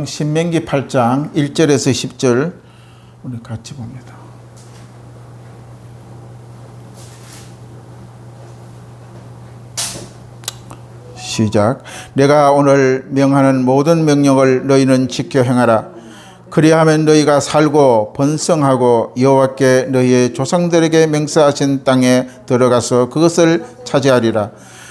신명기 8장 1절에서 10절 우리 같이 봅니다. 시작. 내가 오늘 명하는 모든 명령을 너희는 지켜 행하라. 그리하면 너희가 살고 번성하고 여호와께 너희의 조상들에게 맹세하신 땅에 들어가서 그것을 차지하리라.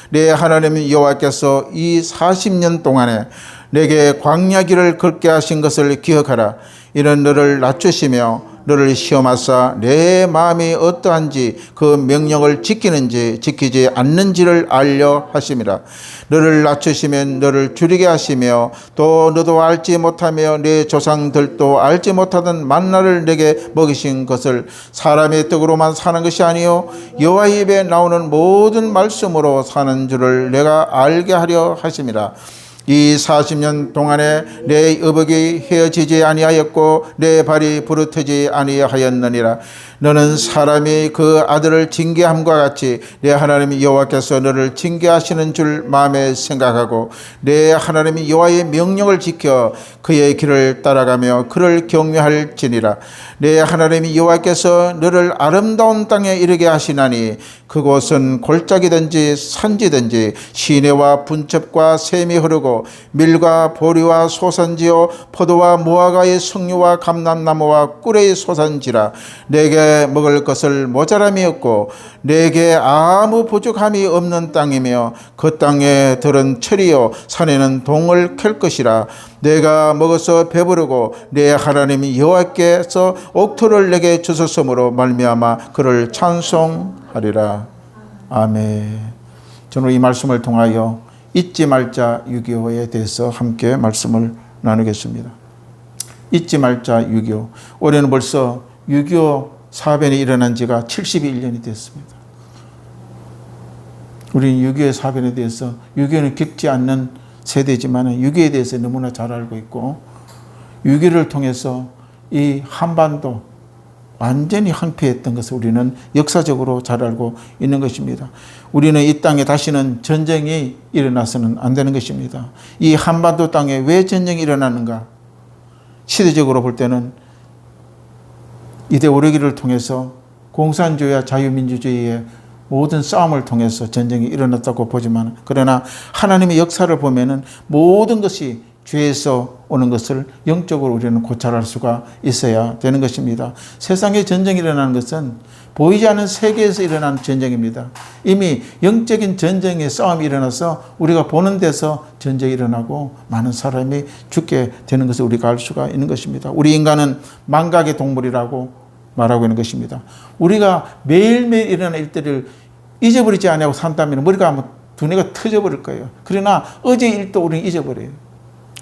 내 하나님 여호와께서 이 40년 동안에 내게 광야 길을 걷게 하신 것을 기억하라. 이는 너를 낮추시며 너를 시험하사 내 마음이 어떠한지 그 명령을 지키는지 지키지 않는지를 알려 하심이라. 너를 낮추시면 너를 줄이게 하시며 또 너도 알지 못하며 내 조상들도 알지 못하던 만나를 내게 먹이신 것을 사람의 떡으로만 사는 것이 아니요 여호와의 입에 나오는 모든 말씀으로 사는 줄을 내가 알게 하려 하심이라. 이 40년 동안에 내 의복이 헤어지지 아니하였고 내 발이 부르트지 아니하였느니라. 너는 사람이 그 아들을 징계함과 같이 내 하나님 여호와께서 너를 징계하시는 줄 마음에 생각하고 내 하나님 여호와의 명령을 지켜 그의 길을 따라가며 그를 경외할지니라. 내 하나님 여호와께서 너를 아름다운 땅에 이르게 하시나니 그곳은 골짜기든지 산지든지 시내와 분첩과 샘이 흐르고 밀과 보리와 소산지요 포도와 무화과의 석류와 감람나무와 꿀의 소산지라. 내게 먹을 것을 모자람이 없고 내게 아무 부족함이 없는 땅이며 그 땅에 들은 철이요 산에는 동을 캘 것이라. 내가 먹어서 배부르고 내 하나님 여호와께서 옥토를 내게 주셨으므로 말미암아 그를 찬송하리라. 아멘. 저는 이 말씀을 통하여 잊지 말자 6.25에 대해서 함께 말씀을 나누겠습니다. 잊지 말자 6.25. 올해는 벌써 6.25 사변이 일어난 지가 71년이 됐습니다. 우리는 6.25의 사변에 대해서 6.25는 겪지 않는 세대지만 6.25에 대해서 너무나 잘 알고 있고 6.25를 통해서 이 한반도 완전히 황폐했던 것을 우리는 역사적으로 잘 알고 있는 것입니다. 우리는 이 땅에 다시는 전쟁이 일어나서는 안 되는 것입니다. 이 한반도 땅에 왜 전쟁이 일어나는가? 시대적으로 볼 때는 이데올로기를 통해서 공산주의와 자유민주주의의 모든 싸움을 통해서 전쟁이 일어났다고 보지만 그러나 하나님의 역사를 보면은 모든 것이 죄에서 오는 것을 영적으로 우리는 고찰할 수가 있어야 되는 것입니다. 세상에 전쟁이 일어나는 것은 보이지 않는 세계에서 일어나는 전쟁입니다. 이미 영적인 전쟁의 싸움이 일어나서 우리가 보는 데서 전쟁이 일어나고 많은 사람이 죽게 되는 것을 우리가 알 수가 있는 것입니다. 우리 인간은 망각의 동물이라고 말하고 있는 것입니다. 우리가 매일매일 일어나는 일들을 잊어버리지 않고 산다면 머리가 아마 두뇌가 터져버릴 거예요. 그러나 어제 일도 우리는 잊어버려요.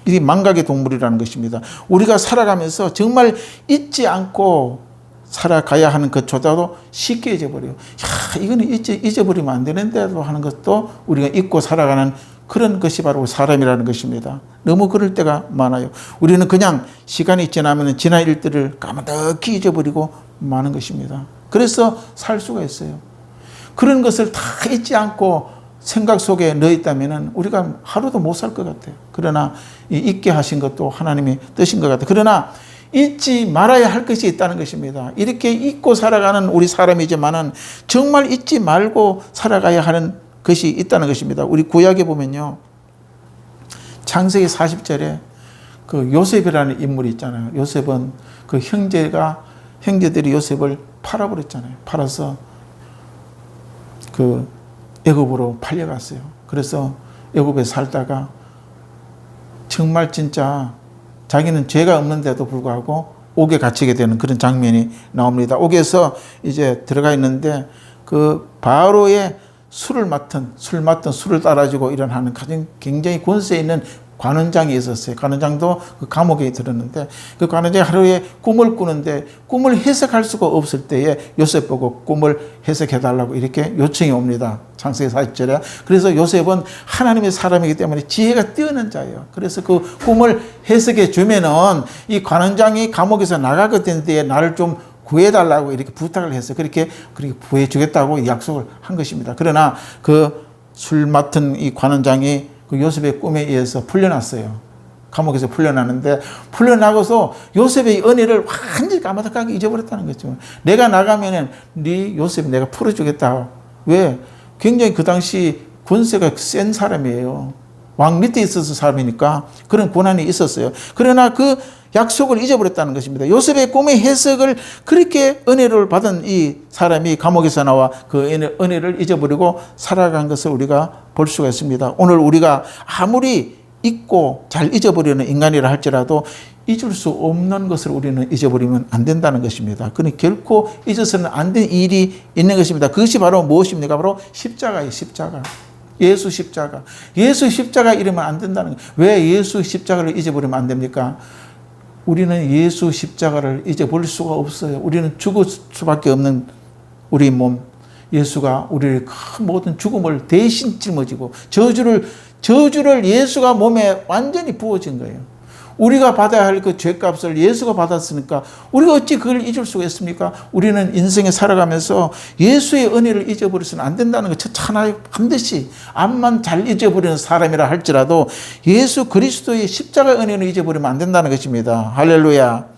이게 망각의 동물이라는 것입니다. 우리가 살아가면서 정말 잊지 않고 살아가야 하는 것조차도 쉽게 잊어버려요. 야, 이거는 잊어버리면 안 되는데도 하는 것도 우리가 잊고 살아가는 그런 것이 바로 사람이라는 것입니다. 너무 그럴 때가 많아요. 우리는 그냥 시간이 지나면 지난 일들을 까마득히 잊어버리고 마는 것입니다. 그래서 살 수가 있어요. 그런 것을 다 잊지 않고 생각 속에 넣어 있다면 우리가 하루도 못 살 것 같아요. 그러나 잊게 하신 것도 하나님의 뜻인 것 같아요. 그러나 잊지 말아야 할 것이 있다는 것입니다. 이렇게 잊고 살아가는 우리 사람이지만은 정말 잊지 말고 살아가야 하는 것이 있다는 것입니다. 우리 구약에 보면요. 창세기 40절에 그 요셉이라는 인물이 있잖아요. 요셉은 그 형제들이 요셉을 팔아버렸잖아요. 팔아서 그 애굽으로 팔려갔어요. 그래서 애굽에 살다가 정말 진짜 자기는 죄가 없는데도 불구하고 옥에 갇히게 되는 그런 장면이 나옵니다. 옥에서 이제 들어가 있는데 그 바로의 술을 따라주고 일어나는 굉장히 권세 있는 관원장이 있었어요. 관원장도 그 감옥에 들었는데 그 관원장이 하루에 꿈을 꾸는데 꿈을 해석할 수가 없을 때에 요셉 보고 꿈을 해석해달라고 이렇게 요청이 옵니다. 창세기 40절에. 그래서 요셉은 하나님의 사람이기 때문에 지혜가 뛰어난 자예요. 그래서 그 꿈을 해석해 주면은 이 관원장이 감옥에서 나가게 된 때에 나를 좀 구해달라고 이렇게 부탁을 해서 그렇게 구해주겠다고 약속을 한 것입니다. 그러나 그 술 맡은 이 관원장이 그 요셉의 꿈에 의해서 풀려났어요. 감옥에서 풀려나는데 풀려나고서 요셉의 은혜를 완전히 까마득하게 잊어버렸다는 거죠. 내가 나가면은 네 요셉 내가 풀어주겠다. 왜? 굉장히 그 당시 권세가 센 사람이에요. 왕 밑에 있어서 사람이니까 그런 권한이 있었어요. 그러나 그 약속을 잊어버렸다는 것입니다. 요셉의 꿈의 해석을 그렇게 은혜를 받은 이 사람이 감옥에서 나와 그 은혜를 잊어버리고 살아간 것을 우리가 볼 수가 있습니다. 오늘 우리가 아무리 잊고 잘 잊어버리는 인간이라 할지라도 잊을 수 없는 것을 우리는 잊어버리면 안 된다는 것입니다. 그는 결코 잊어서는 안 될 일이 있는 것입니다. 그것이 바로 무엇입니까? 바로 십자가예요. 십자가. 예수 십자가. 예수 십자가 이러면 안 된다는 거예요. 왜 예수 십자가를 잊어버리면 안 됩니까? 우리는 예수 십자가를 잊어버릴 수가 없어요. 우리는 죽을 수밖에 없는 우리 몸. 예수가 우리의 큰 모든 죽음을 대신 짊어지고 저주를 예수가 몸에 완전히 부어진 거예요. 우리가 받아야 할 그 죄값을 예수가 받았으니까 우리가 어찌 그걸 잊을 수가 있습니까? 우리는 인생에 살아가면서 예수의 은혜를 잊어버려서는 안 된다는 거 하나에 반드시 암만 잘 잊어버리는 사람이라 할지라도 예수 그리스도의 십자가 은혜를 잊어버리면 안 된다는 것입니다. 할렐루야.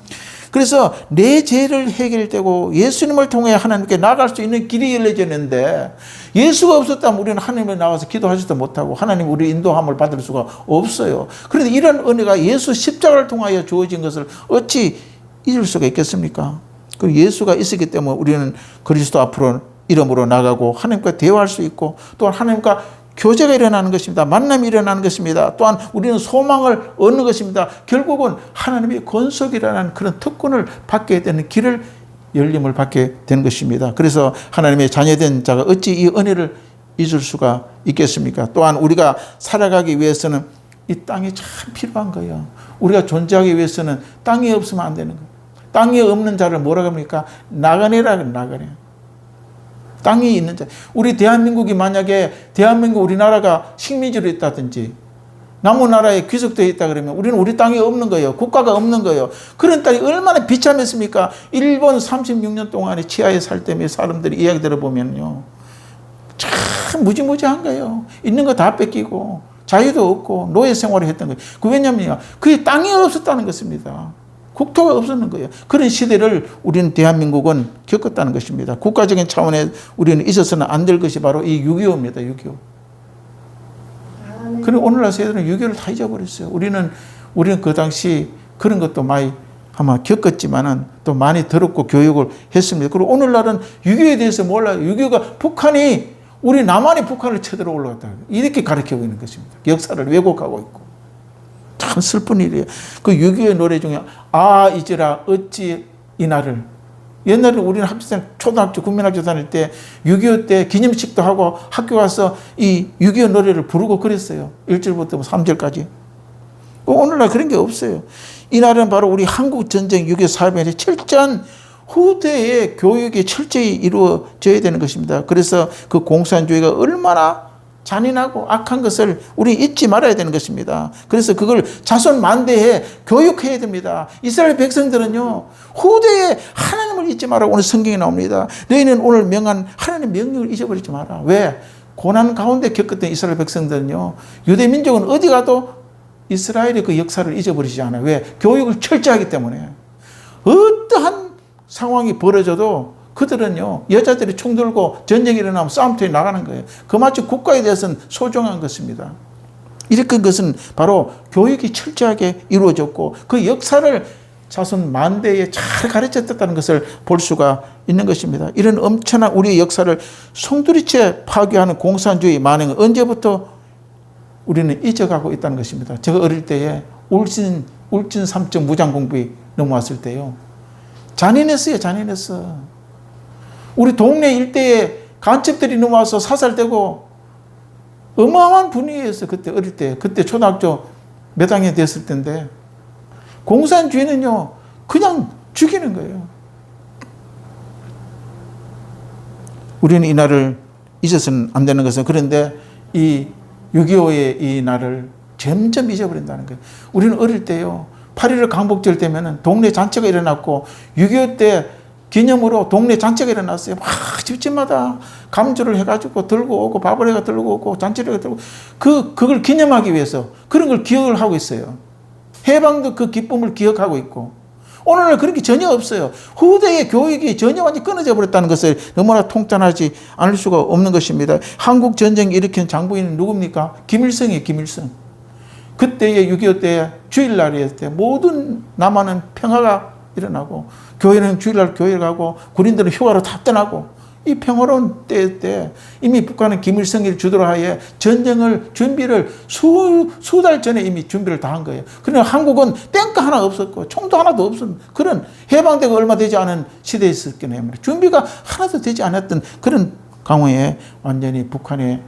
그래서 내 죄를 해결되고 예수님을 통해 하나님께 나아갈 수 있는 길이 열려졌는데 예수가 없었다면 우리는 하나님에 나와서 기도하지도 못하고 하나님 우리 인도함을 받을 수가 없어요. 그런데 이런 은혜가 예수 십자가를 통하여 주어진 것을 어찌 잊을 수가 있겠습니까? 그 예수가 있었기 때문에 우리는 그리스도 앞으로 이름으로 나가고 하나님과 대화할 수 있고 또한 하나님과 교제가 일어나는 것입니다. 만남이 일어나는 것입니다. 또한 우리는 소망을 얻는 것입니다. 결국은 하나님의 권속이라는 그런 특권을 받게 되는 길을 열림을 받게 되는 것입니다. 그래서 하나님의 자녀된 자가 어찌 이 은혜를 잊을 수가 있겠습니까? 또한 우리가 살아가기 위해서는 이 땅이 참 필요한 거예요. 우리가 존재하기 위해서는 땅이 없으면 안 되는 거예요. 땅이 없는 자를 뭐라고 합니까? 나그네라 나그네. 땅이 있는 자. 우리 대한민국이 만약에 우리나라가 식민지로 있다든지 남의 나라에 귀속되어 있다 그러면 우리는 우리 땅이 없는 거예요. 국가가 없는 거예요. 그런 땅이 얼마나 비참했습니까? 일본 36년 동안에 치하에 살 때문에 사람들이 이야기 들어보면요. 참 무지무지한 거예요. 있는 거 다 뺏기고 자유도 없고 노예 생활을 했던 거예요. 그 왜냐면요. 그게 땅이 없었다는 것입니다. 국토가 없었는 거예요. 그런 시대를 우리는 대한민국은 겪었다는 것입니다. 국가적인 차원에 우리는 있어서는 안 될 것이 바로 이 6.25입니다. 6.25. 그리고 오늘날 세대는 6.25를 다 잊어버렸어요. 우리는 그 당시 그런 것도 많이 아마 겪었지만은 또 많이 들었고 교육을 했습니다. 그리고 오늘날은 6.25에 대해서 몰라요. 6.25가 북한이 우리 남한이 북한을 쳐들어 올라갔다. 이렇게 가르치고 있는 것입니다. 역사를 왜곡하고 있고. 참 슬픈 일이에요. 그 6.25의 노래 중에 잊으라 어찌 이날을. 옛날에 우리는 초등학교 국민학교 다닐 때 6.25 때 기념식도 하고 학교 가서 이 6.25 노래를 부르고 그랬어요. 1절부터 3절까지. 오늘날 그런 게 없어요. 이날은 바로 우리 한국전쟁 6.25 사변의 철저한 후대의 교육이 철저히 이루어져야 되는 것입니다. 그래서 그 공산주의가 얼마나 잔인하고 악한 것을 우리 잊지 말아야 되는 것입니다. 그래서 그걸 자손 만대에 교육해야 됩니다. 이스라엘 백성들은요, 후대에 하나님을 잊지 마라. 오늘 성경에 나옵니다. 너희는 오늘 명한 하나님 명령을 잊어버리지 마라. 왜? 고난 가운데 겪었던 이스라엘 백성들은요, 유대 민족은 어디 가도 이스라엘의 그 역사를 잊어버리지 않아요. 왜? 교육을 철저하기 때문에. 어떠한 상황이 벌어져도 그들은요, 여자들이 총 들고 전쟁이 일어나면 싸움터에 나가는 거예요. 그마치 국가에 대해서는 소중한 것입니다. 이렇게 것은 바로 교육이 철저하게 이루어졌고 그 역사를 자손 만대에 잘 가르쳤다는 것을 볼 수가 있는 것입니다. 이런 엄청난 우리의 역사를 송두리째 파괴하는 공산주의 만행은 언제부터 우리는 잊어가고 있다는 것입니다. 제가 어릴 때에 울진 3점 무장공부에 넘어왔을 때요. 잔인했어요. 잔인했어. 우리 동네 일대에 간첩들이 넘어와서 사살되고 어마어마한 분위기였어요. 그때 어릴 때. 그때 초등학교 몇 학년 됐을 텐데. 공산주의는요. 그냥 죽이는 거예요. 우리는 이 날을 잊어서는 안 되는 것은 그런데 이 6.25의 이 날을 점점 잊어버린다는 거예요. 우리는 어릴 때요. 8.15 강복절 되면은 동네 잔치가 일어났고 6.25 때 기념으로 동네 잔치가 일어났어요. 막 집집마다 감주를 해가지고 들고 오고 밥을 해가 들고 오고 잔치를 해가 들고 그걸 기념하기 위해서 그런 걸 기억을 하고 있어요. 해방도 그 기쁨을 기억하고 있고, 오늘날 그런 게 전혀 없어요. 후대의 교육이 전혀 완전히 끊어져 버렸다는 것을 너무나 통탄하지 않을 수가 없는 것입니다. 한국 전쟁 일으킨 장부인은 누굽니까? 김일성이에요, 김일성. 그때의 6.25 때 주일날이었을 때 모든 남한은 평화가 일어나고, 교회는 주일날 교회를 가고, 군인들은 휴가로 다 떠나고, 이 평화로운 때 이미 북한은 김일성을 주도로 하에 전쟁을 준비를 수달 전에 이미 준비를 다 한 거예요. 그러나 한국은 땡가 하나 없었고 총도 하나도 없었던 그런, 해방되고 얼마 되지 않은 시대에 있었긴 해요. 준비가 하나도 되지 않았던 그런 강화에 완전히 북한의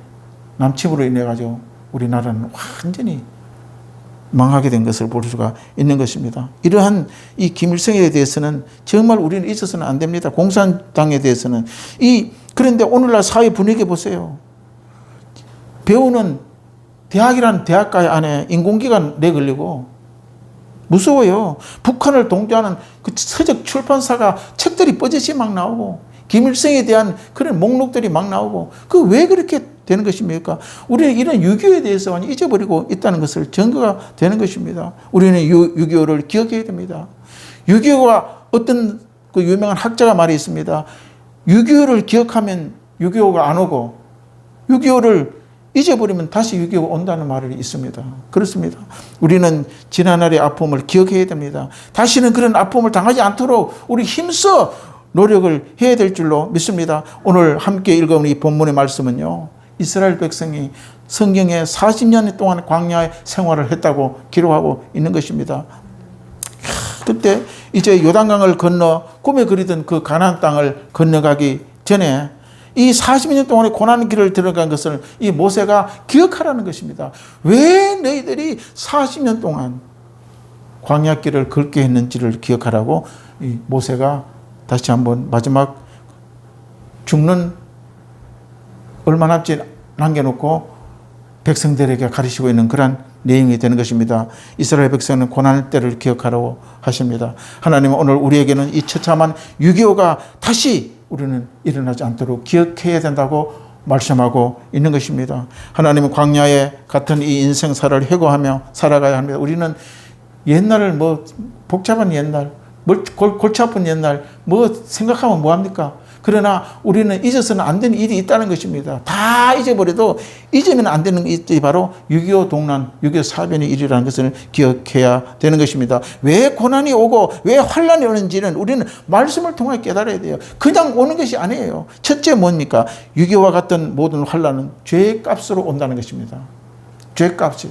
남침으로 인해 가지고 우리나라는 완전히 망하게 된 것을 볼 수가 있는 것입니다. 이러한 이 김일성에 대해서는 정말 우리는 잊어서는 안 됩니다. 공산당에 대해서는. 그런데 오늘날 사회 분위기 보세요. 배우는 대학이라는 대학가의 안에 인공기관 내걸리고 무서워요. 북한을 동조하는 그 서적 출판사가 책들이 뻗어지 막 나오고, 김일성에 대한 그런 목록들이 막 나오고, 그 왜 그렇게 되는 것입니까? 우리는 이런 6.25에 대해서 완전히 잊어버리고 있다는 것을 증거가 되는 것입니다. 우리는 6.25를 기억해야 됩니다. 6.25가 어떤 그 유명한 학자가 말이 있습니다. 6.25를 기억하면 6.25가 안 오고, 6.25를 잊어버리면 다시 6.25가 온다는 말이 있습니다. 그렇습니다. 우리는 지난날의 아픔을 기억해야 됩니다. 다시는 그런 아픔을 당하지 않도록 우리 힘써 노력을 해야 될 줄로 믿습니다. 오늘 함께 읽어본 이 본문의 말씀은요, 이스라엘 백성이 성경에 40년 동안 광야의 생활을 했다고 기록하고 있는 것입니다. 그때 이제 요단강을 건너 꿈에 그리던 그 가나안 땅을 건너가기 전에 이 40년 동안의 고난의 길을 들어간 것을 이 모세가 기억하라는 것입니다. 왜 너희들이 40년 동안 광야길을 걷게 했는지를 기억하라고 이 모세가 다시 한번 마지막 죽는 얼마 남지 남겨놓고 백성들에게 가르치고 있는 그런 내용이 되는 것입니다. 이스라엘 백성은 고난의 때를 기억하라고 하십니다. 하나님은 오늘 우리에게는 이 처참한 6.25가 다시 우리는 일어나지 않도록 기억해야 된다고 말씀하고 있는 것입니다. 하나님은 광야에 같은 이 인생사를 회고하며 살아가야 합니다. 우리는 옛날을 복잡한 옛날, 골치 아픈 옛날 생각하면 뭐합니까? 그러나 우리는 잊어서는 안 되는 일이 있다는 것입니다. 다 잊어버려도 잊으면 안 되는 일이 바로 6.25 동란, 6.25 사변의 일이라는 것을 기억해야 되는 것입니다. 왜 고난이 오고 왜 환란이 오는지는 우리는 말씀을 통해 깨달아야 돼요. 그냥 오는 것이 아니에요. 첫째 뭡니까? 6.25와 같은 모든 환란은 죄의 값으로 온다는 것입니다. 죄의 값이.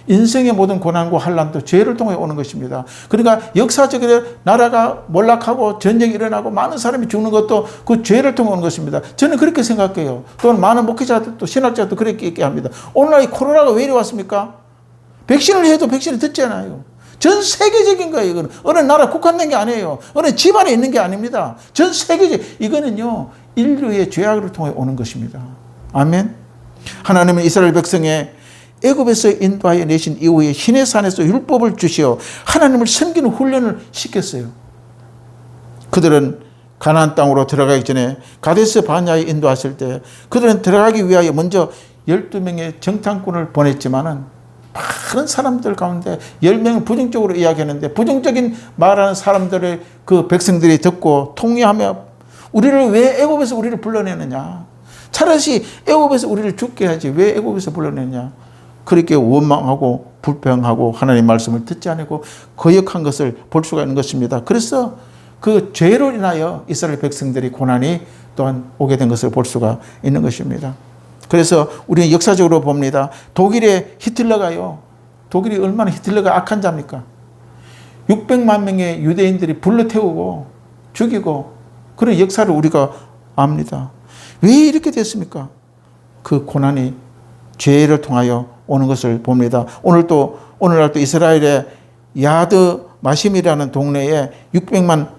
인생의 모든 고난과 환란도 죄를 통해 오는 것입니다. 그러니까 역사적으로 나라가 몰락하고 전쟁이 일어나고 많은 사람이 죽는 것도 그 죄를 통해 오는 것입니다. 저는 그렇게 생각해요. 또는 많은 목회자들도 신학자도 그렇게 얘기합니다. 오늘날 이 코로나가 왜 이리 왔습니까? 백신을 해도 백신이 듣잖아요. 전 세계적인 거예요. 이거는 어느 나라 국한된 게 아니에요. 어느 집안에 있는 게 아닙니다. 전 세계적. 이거는요, 인류의 죄악을 통해 오는 것입니다. 아멘. 하나님은 이스라엘 백성의 애굽에서 인도하여 내신 이후에 시내산에서 율법을 주시어 하나님을 섬기는 훈련을 시켰어요. 그들은 가나안 땅으로 들어가기 전에 가데스 바냐에 인도하실 때 그들은 들어가기 위하여 먼저 12명의 정탐꾼을 보냈지만은 많은 사람들 가운데 10명은 부정적으로 이야기했는데, 부정적인 말하는 사람들의 그 백성들이 듣고 통회하며 우리를 왜 애굽에서 우리를 불러내느냐, 차라리 애굽에서 우리를 죽게 하지 왜 애굽에서 불러내느냐, 그렇게 원망하고 불평하고 하나님의 말씀을 듣지 않고 거역한 것을 볼 수가 있는 것입니다. 그래서 그 죄로 인하여 이스라엘 백성들이 고난이 또한 오게 된 것을 볼 수가 있는 것입니다. 그래서 우리는 역사적으로 봅니다. 독일의 히틀러가요, 독일이 얼마나 히틀러가 악한 자입니까? 600만 명의 유대인들이 불러태우고 죽이고 그런 역사를 우리가 압니다. 왜 이렇게 됐습니까? 그 고난이 죄를 통하여 오는 것을 봅니다. 오늘날 또 이스라엘의 야드 마심이라는 동네에 600만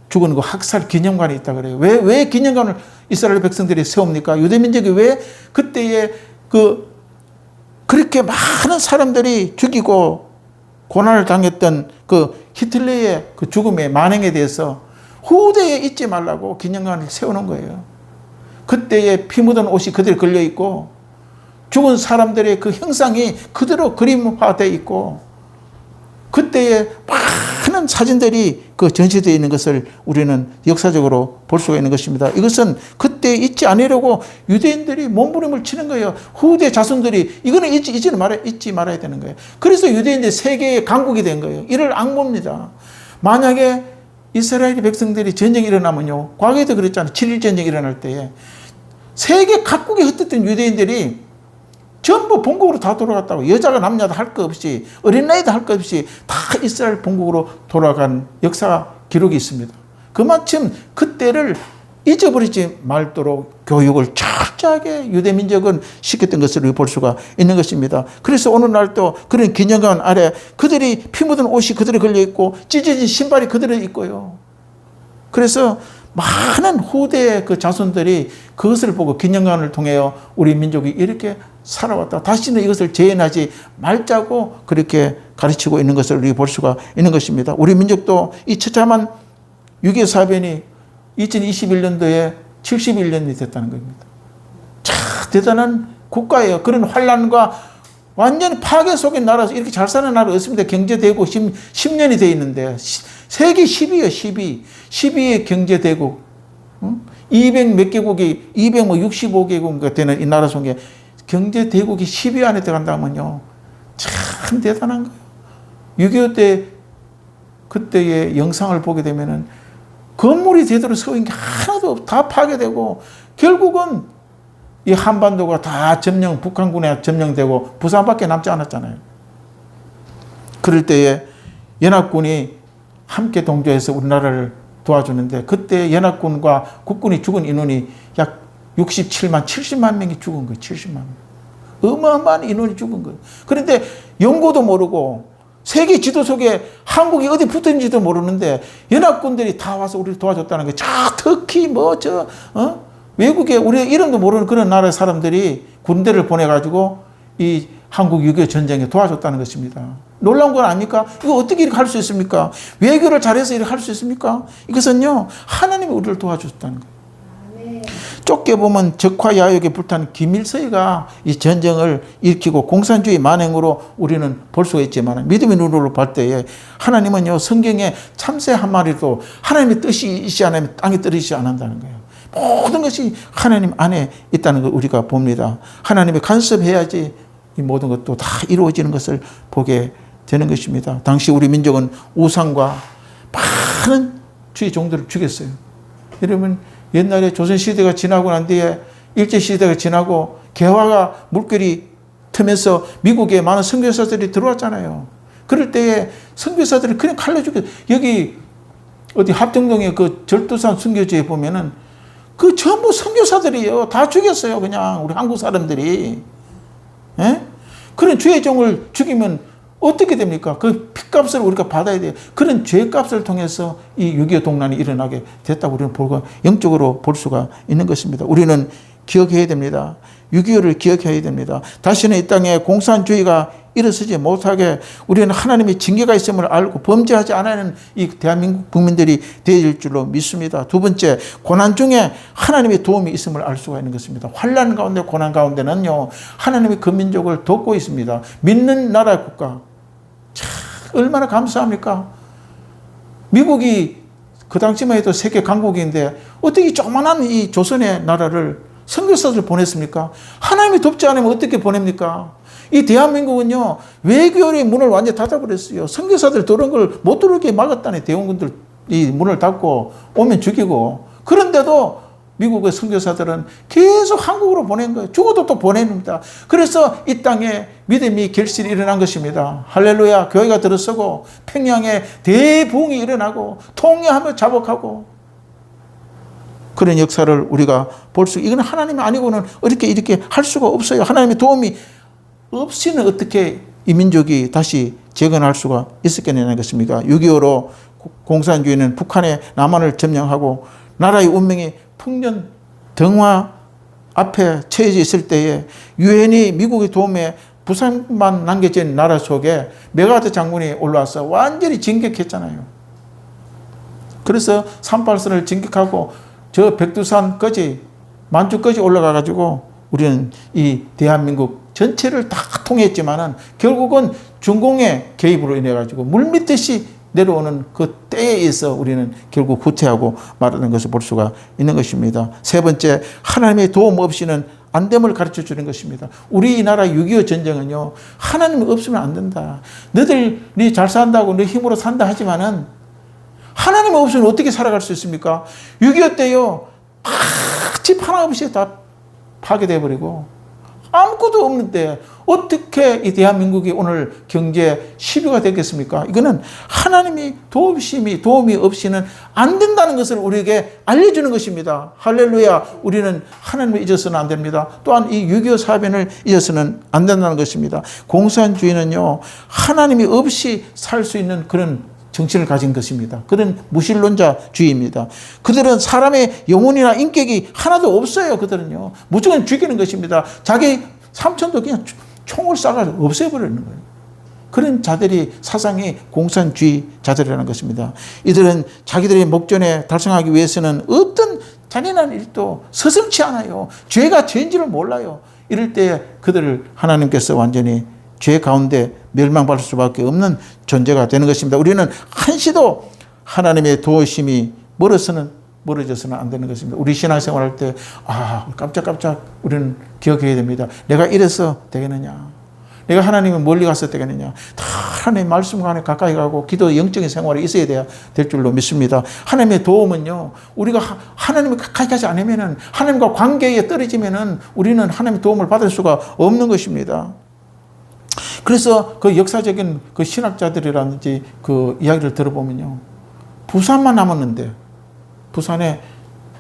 죽은 그 학살 기념관이 있다 그래요. 왜 기념관을 이스라엘 백성들이 세웁니까? 유대민족이 왜 그때에 그렇게 많은 사람들이 죽이고 고난을 당했던 그 히틀러의 그 죽음의 만행에 대해서 후대에 잊지 말라고 기념관을 세우는 거예요. 그때의 피 묻은 옷이 그대로 걸려 있고 죽은 사람들의 그 형상이 그대로 그림화되어 있고 그때의 많은 사진들이 그 전시되어 있는 것을 우리는 역사적으로 볼 수가 있는 것입니다. 이것은 그때 잊지 않으려고 유대인들이 몸부림을 치는 거예요. 후대 자손들이 이거는 잊지 말아야 되는 거예요. 그래서 유대인들이 세계의 강국이 된 거예요. 이를 악모입니다. 만약에 이스라엘 백성들이 전쟁이 일어나면요. 과거에도 그랬잖아요. 7.1 전쟁이 일어날 때에 세계 각국에 흩어진 유대인들이 전부 본국으로 다 돌아갔다고. 여자가 남자도 할 것 없이, 어린아이도 할 것 없이 다 이스라엘 본국으로 돌아간 역사 기록이 있습니다. 그만큼 그때를 잊어버리지 말도록 교육을 철저하게 유대 민족은 시켰던 것을 볼 수가 있는 것입니다. 그래서 오늘날도 그런 기념관 아래 그들이 피 묻은 옷이 그들이 걸려 있고 찢어진 신발이 그들이 있고요. 그래서 많은 후대의 그 자손들이 그것을 보고 기념관을 통해 우리 민족이 이렇게 살아왔다. 다시는 이것을 재현하지 말자고 그렇게 가르치고 있는 것을 우리 볼 수가 있는 것입니다. 우리 민족도 이 처참한 6.25 사변이 2021년도에 71년이 됐다는 겁니다. 참 대단한 국가예요. 그런 환란과 완전히 파괴 속에 나라에서 이렇게 잘 사는 나라가 없습니다. 경제대국 10년이 돼 있는데 세계 10위예요. 10위. 10위의 경제대국. 200 몇 개국이 265개국가 되는 이 나라 속에 경제대국이 10위 안에 들어간다면요. 참 대단한 거예요. 6.25 때 그때의 영상을 보게 되면은 건물이 제대로 서 있는 게 하나도 없고 다 파괴되고 결국은 이 한반도가 다 북한군에 점령되고 부산밖에 남지 않았잖아요. 그럴 때에 연합군이 함께 동조해서 우리나라를 도와주는데 그때 연합군과 국군이 죽은 인원이 약 67만, 70만 명이 죽은 거예요. 70만 명. 어마어마한 인원이 죽은 거예요. 그런데 연고도 모르고 세계 지도 속에 한국이 어디 붙었는지도 모르는데 연합군들이 다 와서 우리를 도와줬다는 거예요. 특히 외국에 우리 이름도 모르는 그런 나라의 사람들이 군대를 보내가지고 이 한국 6.25 전쟁에 도와줬다는 것입니다. 놀라운 건 아닙니까? 이거 어떻게 이렇게 할 수 있습니까? 외교를 잘해서 이렇게 할 수 있습니까? 이것은요, 하나님이 우리를 도와줬다는 거예요. 쫓겨보면 적화 야욕에 불탄 김일성이가 이 전쟁을 일으키고 공산주의 만행으로 우리는 볼 수가 있지만 믿음의 눈으로 볼 때에 하나님은요 성경에 참새 한 마리도 하나님의 뜻이 않으면 땅에 떨어지지 않는다는 거예요. 모든 것이 하나님 안에 있다는 걸 우리가 봅니다. 하나님이 간섭해야지 이 모든 것도 다 이루어지는 것을 보게 되는 것입니다. 당시 우리 민족은 우상과 많은 주의 종들을 죽였어요. 여러분 옛날에 조선시대가 지나고 난 뒤에 일제시대가 지나고 개화가 물결이 트면서 미국에 많은 선교사들이 들어왔잖아요. 그럴 때에 선교사들이 그냥 칼로 죽였어요. 여기 어디 합정동의 그 절두산 선교지에 보면은 그 전부 선교사들이에요. 다 죽였어요. 그냥 우리 한국 사람들이. 예? 그런 주의 종을 죽이면 어떻게 됩니까? 그 핏값을 우리가 받아야 돼요. 그런 죄값을 통해서 이 6.25 동란이 일어나게 됐다고 우리는 영적으로 볼 수가 있는 것입니다. 우리는 기억해야 됩니다. 6.25를 기억해야 됩니다. 다시는 이 땅에 공산주의가 일어서지 못하게 우리는 하나님의 징계가 있음을 알고 범죄하지 않는 이 대한민국 국민들이 되어질 줄로 믿습니다. 두 번째, 고난 중에 하나님의 도움이 있음을 알 수가 있는 것입니다. 환난 가운데 고난 가운데는요 하나님이 그 민족을 돕고 있습니다. 믿는 나라 국가 참 얼마나 감사합니까? 미국이 그 당시만 해도 세계 강국인데 어떻게 조그만한 이 조선의 나라를 선교사들 보냈습니까? 하나님이 돕지 않으면 어떻게 보냅니까? 이 대한민국은요 외교의 문을 완전히 닫아버렸어요. 선교사들 들어온 걸 못 들어오게 막았다니. 대원군들 이 문을 닫고 오면 죽이고. 그런데도 미국의 선교사들은 계속 한국으로 보낸 거예요. 죽어도 또 보냅니다. 그래서 이 땅에 믿음이 결실이 일어난 것입니다. 할렐루야. 교회가 들어서고 평양에 대부흥이 일어나고 통일하며 자복하고 그런 역사를 우리가 볼 수, 이건 하나님이 아니고는 이렇게 할 수가 없어요. 하나님의 도움이 없이는 어떻게 이 민족이 다시 재건할 수가 있었겠냐는 것입니까? 6.25로 공산주의는 북한의 남한을 점령하고 나라의 운명이 풍년 등화 앞에 처해져 있을 때에 유엔이 미국의 도움에 부산만 남겨진 나라 속에 메가드 장군이 올라와서 완전히 진격했잖아요. 그래서 38선을 진격하고 저 백두산까지 만주까지 올라가 가지고 우리는 이 대한민국 전체를 다 통했지만은 결국은 중공의 개입으로 인해 가지고 물밀듯이 내려오는 그 때에 있어 우리는 결국 후퇴하고 말하는 것을 볼 수가 있는 것입니다. 세 번째, 하나님의 도움 없이는 안 됨을 가르쳐 주는 것입니다. 우리나라 6.25 전쟁은요, 하나님 없으면 안 된다. 너희들이 잘 산다고 너 힘으로 산다 하지만은 하나님 없으면 어떻게 살아갈 수 있습니까? 6.25 때요, 집 하나 없이 다 파괴돼 버리고 아무것도 없는데 어떻게 이 대한민국이 오늘 경제 시비가 되겠습니까? 이거는 하나님이 도움이 없이는 안 된다는 것을 우리에게 알려주는 것입니다. 할렐루야. 우리는 하나님을 잊어서는 안 됩니다. 또한 이 6.25 사변을 잊어서는 안 된다는 것입니다. 공산주의는요, 하나님이 없이 살 수 있는 그런 정신을 가진 것입니다. 그런 무신론자주의입니다. 그들은 사람의 영혼이나 인격이 하나도 없어요. 그들은요, 무조건 죽이는 것입니다. 자기 삼촌도 그냥 총을 쏴가지고 없애버리는 거예요. 그런 자들이 사상이 공산주의자들이라는 것입니다. 이들은 자기들의 목전에 달성하기 위해서는 어떤 잔인한 일도 서슴지 않아요. 죄가 죄인지를 몰라요. 이럴 때 그들을 하나님께서 완전히 죄 가운데 멸망받을 수밖에 없는 존재가 되는 것입니다. 우리는 한시도 하나님의 도우심이 멀어져서는 안 되는 것입니다. 우리 신앙생활 할 때 깜짝깜짝 우리는 기억해야 됩니다. 내가 이래서 되겠느냐? 내가 하나님이 멀리 가서 되겠느냐? 다 하나님의 말씀 안에 가까이 가고 기도 영적인 생활이 있어야 될 줄로 믿습니다. 하나님의 도움은요, 우리가 하나님을 가까이 가지 않으면은, 하나님과 관계에 떨어지면은 우리는 하나님의 도움을 받을 수가 없는 것입니다. 그래서 그 역사적인 그 신학자들이라든지 그 이야기를 들어보면요, 부산만 남았는데, 부산에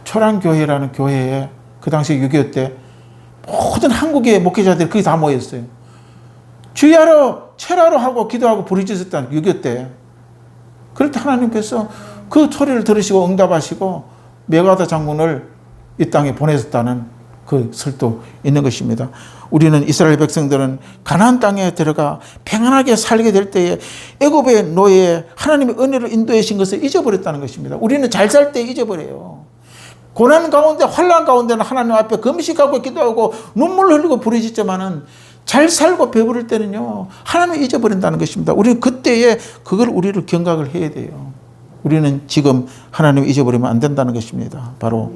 초랑교회라는 교회에 그 당시 6.25 때 모든 한국의 목회자들이 거기 다 모였어요. 주야로 철야로 하고 기도하고 부르짖었다는 6.25 때. 그럴 때 하나님께서 그 소리를 들으시고 응답하시고 메가다 장군을 이 땅에 보내셨다는 그 설도 있는 것입니다. 우리는 이스라엘 백성들은 가나안 땅에 들어가 평안하게 살게 될 때에 애굽의 노예에 하나님의 은혜를 인도해 신 것을 잊어버렸다는 것입니다. 우리는 잘 살 때 잊어버려요. 고난 가운데 환난 가운데는 하나님 앞에 금식하고 기도하고 눈물 흘리고 부르짖지만은 잘 살고 배부를 때는요, 하나님을 잊어버린다는 것입니다. 우리는 그때에 그걸 우리를 경각을 해야 돼요. 우리는 지금 하나님을 잊어버리면 안 된다는 것입니다. 바로.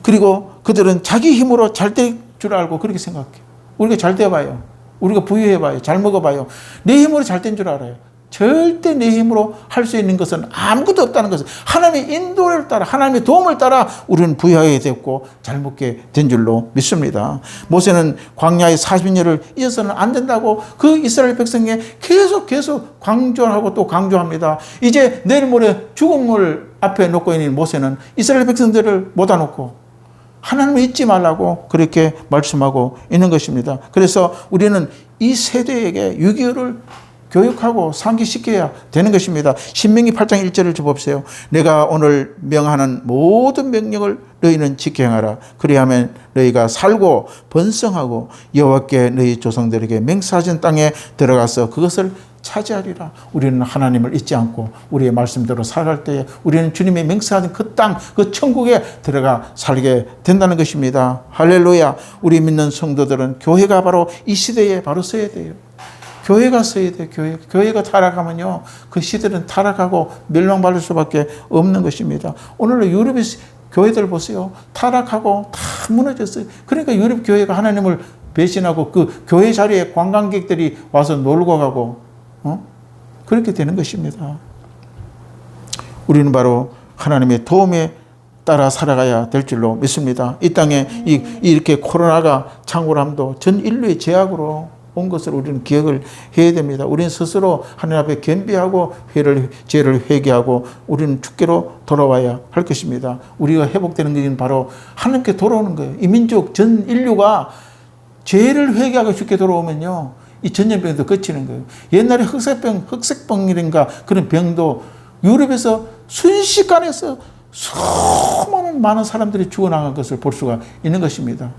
그리고 그들은 자기 힘으로 잘 될 줄 알고 그렇게 생각해요. 우리가 잘 돼봐요. 우리가 부유해봐요. 잘 먹어봐요. 내 힘으로 잘 된 줄 알아요. 절대 내 힘으로 할 수 있는 것은 아무것도 없다는 것은, 하나님의 인도를 따라, 하나님의 도움을 따라 우리는 부유하게 됐고 잘 먹게 된 줄로 믿습니다. 모세는 광야의 40년을 잊어서는 안 된다고 그 이스라엘 백성에 계속 강조하고 또 강조합니다. 이제 내일 모레 죽음을 앞에 놓고 있는 모세는 이스라엘 백성들을 모아 놓고 하나님을 잊지 말라고 그렇게 말씀하고 있는 것입니다. 그래서 우리는 이 세대에게 6.25를 교육하고 상기시켜야 되는 것입니다. 신명기 8장 1절을 보세요. 내가 오늘 명하는 모든 명령을 너희는 지켜 행하라. 그리하면 너희가 살고 번성하고 여호와께 너희 조상들에게 맹세하신 땅에 들어가서 그것을 차지하리라. 우리는 하나님을 잊지 않고 우리의 말씀대로 살아갈 때에 우리는 주님의 맹세하신 그 땅, 그 천국에 들어가 살게 된다는 것입니다. 할렐루야. 우리 믿는 성도들은 교회가 바로 이 시대에 바로 서야 돼요. 교회가 서야 돼. 교회가 타락하면요, 그 시대는 타락하고 멸망받을 수밖에 없는 것입니다. 오늘날 유럽의 교회들 보세요. 타락하고 다 무너졌어요. 그러니까 유럽 교회가 하나님을 배신하고 그 교회 자리에 관광객들이 와서 놀고 가고 그렇게 되는 것입니다. 우리는 바로 하나님의 도움에 따라 살아가야 될 줄로 믿습니다. 이 땅에 이렇게 코로나가 창궐함도 전 인류의 죄악으로 온 것을 우리는 기억을 해야 됩니다. 우리는 스스로 하나님 앞에 겸비하고 죄를 회개하고 우리는 주께로 돌아와야 할 것입니다. 우리가 회복되는 것은 바로 하나님께 돌아오는 거예요. 이 민족 전 인류가 죄를 회개하고 주께 돌아오면요, 이 전염병도 그치는 거예요. 옛날에 흑색병이란가 그런 병도 유럽에서 순식간에서 수많은 많은 사람들이 죽어나간 것을 볼 수가 있는 것입니다.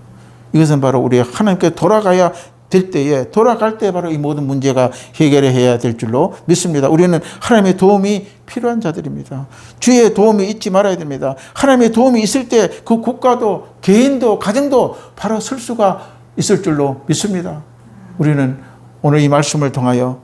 이것은 바로 우리가 하나님께 돌아가야 될 때에, 돌아갈 때 바로 이 모든 문제가 해결해야 될 줄로 믿습니다. 우리는 하나님의 도움이 필요한 자들입니다. 주의 도움이 잊지 말아야 됩니다. 하나님의 도움이 있을 때 그 국가도 개인도 가정도 바로 설 수가 있을 줄로 믿습니다. 우리는 오늘 이 말씀을 통하여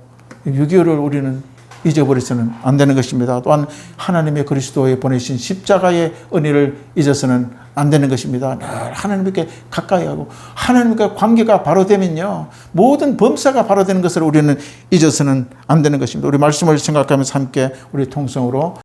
6.25를 우리는 잊어버려서는 안 되는 것입니다. 또한 하나님의 그리스도에 보내신 십자가의 은혜를 잊어서는 안 되는 것입니다. 늘 하나님께 가까이 하고 하나님과 관계가 바로 되면요, 모든 범사가 바로 되는 것을 우리는 잊어서는 안 되는 것입니다. 우리 말씀을 생각하면서 함께 우리 통성으로